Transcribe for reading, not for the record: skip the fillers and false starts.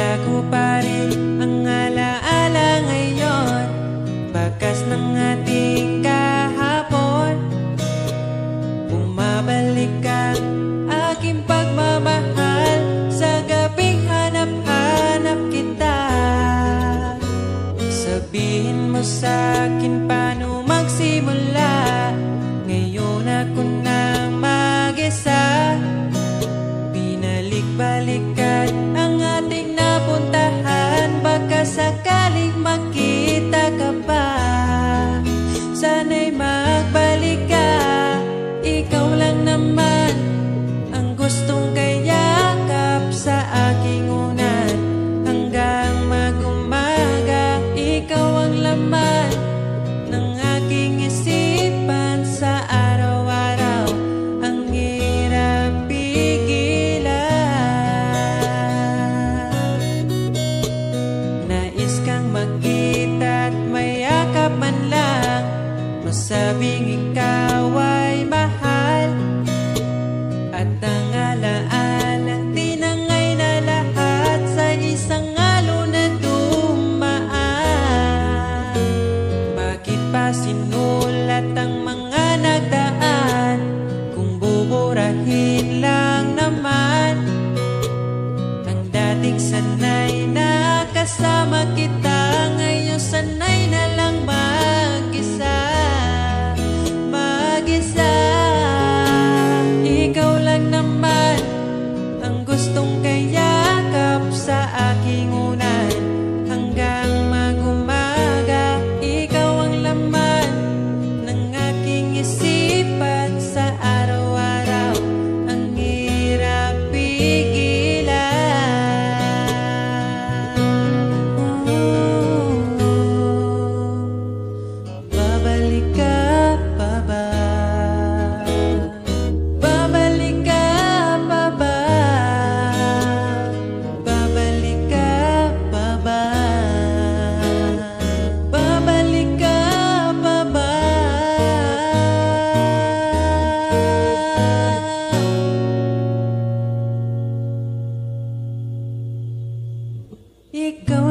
Bago pa rin ang alaala ngayon, bakas ng ating kahapon. Bumabalik ang aking pagmamahal sa gabing hanap-hanap kita. Sabihin mo sa'kin paano magsimula, ngayon ako na mag-isa. Binalik-balikan ang ating napuntahan, baka sakaling makita ka pa. Sana'y magbalik ka, ikaw lang naman ang gustong kayakap sa aking unan. Hanggang mag-umaga, ikaw ang laman ng aking isipan sa araw-araw. Ang hirap pigilan, nais kang makita at mayakap man lang, masabing ikaw ay mahal. At ang alaala tinangay na lahat sa isang alon na dumaan. Bakit pa sinulat ang mga nagdaan, kung buburahin lang naman ang dating sanay na kasama kita. Ngayon sanay na lang mag-isa, mag-isa. Ikaw lang naman ang gustong kayakap sa aking unan. Hanggang mag-umaga, ikaw ang laman ng aking isipan sa araw-araw. Ang hirap pigilan. Babalik ka pa ba? Babalik ka pa ba? Babalik ka pa ba? Babalik ka pa ba? Ikaw